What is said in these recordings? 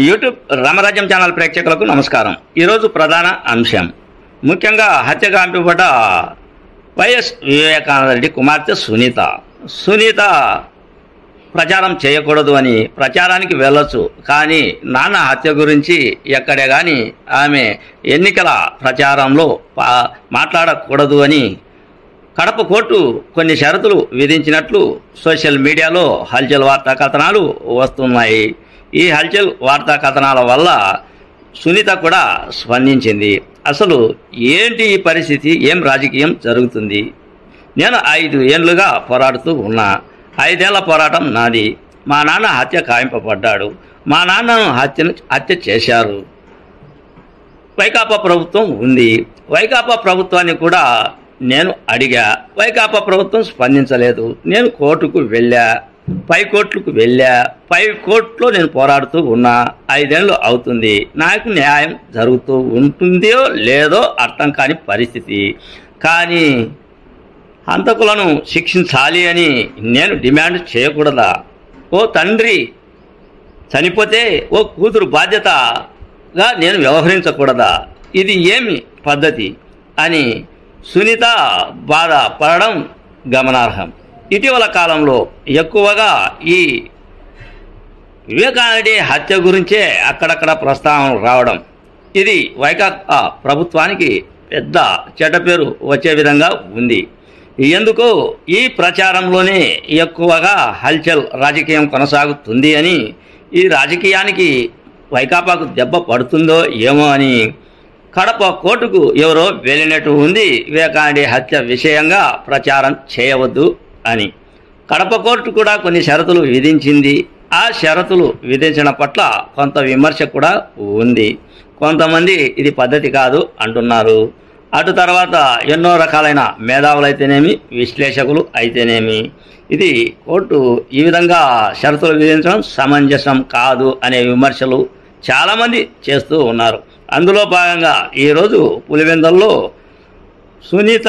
YouTube రామరాజ్యం channel ప్రేక్షకులకు నమస్కారం. ఈరోజు ప్రధాన అంశం ముఖ్యంగా హత్య గావింపబడ్డ వైఎస్ వివేకానంద రెడ్డి కుమార్తె సునీత ప్రచారం చేయకూడదు అని ప్రచారానికి వెళ్ళొచ్చు, కానీ నాన్న హత్య గురించి ఎక్కడే కానీ ఆమె ఎన్నికల ప్రచారంలో మాట్లాడకూడదు అని కడప కోర్టు కొన్ని షరతులు విధించినట్లు సోషల్ మీడియాలో హల్చల్ వార్తా కథనాలు వస్తున్నాయి. ఈ హల్చల్ వార్తా కథనాల వల్ల సునీత కూడా స్పందించింది. అసలు ఏంటి ఈ పరిస్థితి, ఏం రాజకీయం జరుగుతుంది? నేను 5 ఏళ్లుగా పోరాడుతూ ఉన్నా. 5 ఏళ్ల పోరాటం నాది. మా నాన్న హత్య గావింపబడ్డాడు. మా నాన్నను హత్య చేశారు. వైకాపా ప్రభుత్వం ఉంది. వైకాపా ప్రభుత్వాన్ని కూడా నేను అడిగా. వైకాపా ప్రభుత్వం స్పందించలేదు. నేను కోర్టుకు వెళ్ళా, పై కోర్టులకు వెళ్ళా. పై కోర్టులో నేను పోరాడుతూ ఉన్నా. 5 ఏళ్ళు అవుతుంది. నాకు న్యాయం జరుగుతూ ఉంటుందో లేదో అర్థం కాని పరిస్థితి. కానీ హంతకులను శిక్షించాలి అని నేను డిమాండ్ చేయకూడదా? ఓ తండ్రి చనిపోతే ఓ కూతురు బాధ్యతగా నేను వ్యవహరించకూడదా? ఇది ఏమి పద్ధతి అని సునీత బాధపడడం గమనార్హం. ఇటీవల కాలంలో ఎక్కువగా ఈ వివేకానంద హత్య గురించే అక్కడక్కడ ప్రస్తావన రావడం, ఇది వైకాపా ప్రభుత్వానికి పెద్ద చెడ్డ పేరు వచ్చే విధంగా ఉంది. ఎందుకు ఈ ప్రచారంలోనే ఎక్కువగా హల్చల్ రాజకీయం కొనసాగుతుంది అని, ఈ రాజకీయానికి వైకాపాకు దెబ్బ పడుతుందో ఏమో అని కడప కోర్టుకు ఎవరో వెళ్ళినట్టు ఉంది. వివేకానంద హత్య విషయంగా ప్రచారం చేయవద్దు అని కడప కోర్టు కూడా కొన్ని షరతులు విధించింది. ఆ షరతులు విధించడం పట్ల కొంత విమర్శ కూడా ఉంది. కొంతమంది ఇది పద్ధతి కాదు అంటున్నారు. అటు తర్వాత ఎన్నో రకాలైన మేధావులైతేనేమి, విశ్లేషకులు అయితేనేమి, ఇది కోర్టు ఈ విధంగా షరతులు విధించడం సమంజసం కాదు అనే విమర్శలు చాలామంది చేస్తూ ఉన్నారు. అందులో భాగంగా ఈరోజు పులివెందుల్లో సునీత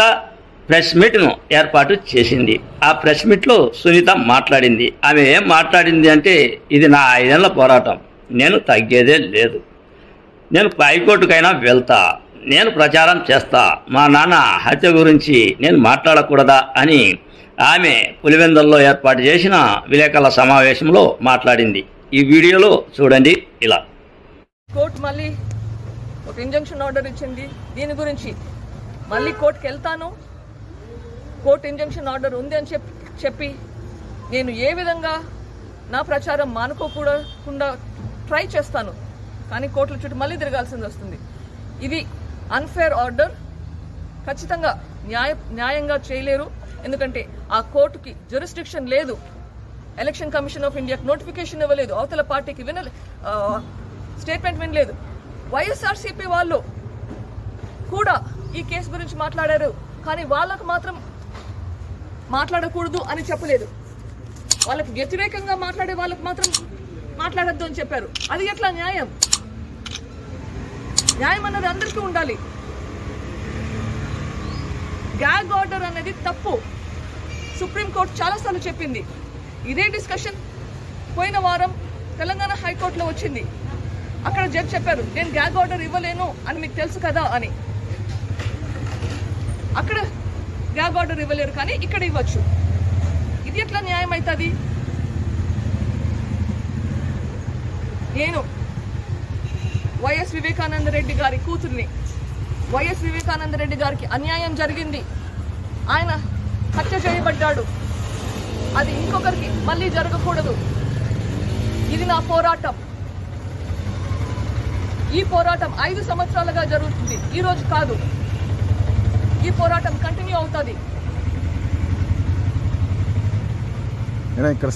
ప్రెస్ మీట్ను ఏర్పాటు చేసింది. ఆ ప్రెస్ మీట్లో సునీత మాట్లాడింది. ఆమె ఏం మాట్లాడింది అంటే, ఇది నా 5 ఏళ్ల పోరాటం, నేను తగ్గేదే లేదు, నేను హైకోర్టుకైనా వెళ్తా, నేను ప్రచారం చేస్తా, మా నాన్న హత్య గురించి నేను మాట్లాడకూడదా అని ఆమె పులివెందుల్లో ఏర్పాటు చేసిన విలేకరుల సమావేశంలో మాట్లాడింది. ఈ వీడియోలో చూడండి. ఇలా కోర్టు మళ్ళీ ఒక ఇంజంక్షన్ ఆర్డర్ ఇచ్చింది. దీని గురించి మళ్ళీ కోర్టుకి వెళ్తాను, కోర్టు ఇంజంక్షన్ ఆర్డర్ ఉంది అని చెప్పి నేను ఏ విధంగా నా ప్రచారం మానుకోకుండా ట్రై చేస్తాను, కానీ కోర్టుల చుట్టూ మళ్ళీ తిరగాల్సింది వస్తుంది. ఇది అన్ఫేర్ ఆర్డర్. ఖచ్చితంగా న్యాయంగా చేయలేరు. ఎందుకంటే ఆ కోర్టుకి జ్యూరిస్డిక్షన్ లేదు. ఎలక్షన్ కమిషన్ ఆఫ్ ఇండియాకి నోటిఫికేషన్ ఇవ్వలేదు. అవతల పార్టీకి స్టేట్మెంట్ వినలేదు. వైఎస్ఆర్సీపీ వాళ్ళు కూడా ఈ కేసు గురించి మాట్లాడారు, కానీ వాళ్ళకు మాత్రం మాట్లాడకూడదు అని చెప్పలేదు. వాళ్ళకి వ్యతిరేకంగా మాట్లాడే వాళ్ళకు మాత్రం మాట్లాడద్దు అని చెప్పారు. అది ఎట్లా న్యాయం? న్యాయం అన్నది అందరికీ ఉండాలి. గ్యాగ్ ఆర్డర్ అనేది తప్పు. సుప్రీంకోర్టు చాలాసార్లు చెప్పింది. ఇదే డిస్కషన్ పోయిన వారం తెలంగాణ హైకోర్టులో వచ్చింది. అక్కడ జడ్జి చెప్పారు, నేను గ్యాగ్ ఆర్డర్ ఇవ్వలేను అని మీకు తెలుసు కదా అని. అక్కడ గ్యాగ్ ఆర్డర్ ఇవ్వలేరు, కానీ ఇక్కడ ఇవ్వచ్చు. ఇది ఎట్లా న్యాయం అవుతుంది? నేను వైఎస్ వివేకానంద రెడ్డి గారి కూతుర్ని. వైఎస్ వివేకానంద రెడ్డి గారికి అన్యాయం జరిగింది. ఆయన హత్య చేయబడ్డాడు. అది ఇంకొకరికి మళ్ళీ జరగకూడదు. ఇది నా పోరాటం. ఈ పోరాటం 5 సంవత్సరాలుగా జరుగుతుంది. ఈ రోజు కాదు. ఈ పోరాటం కంటిన్యూ అవుతుంది. ఇక్కడ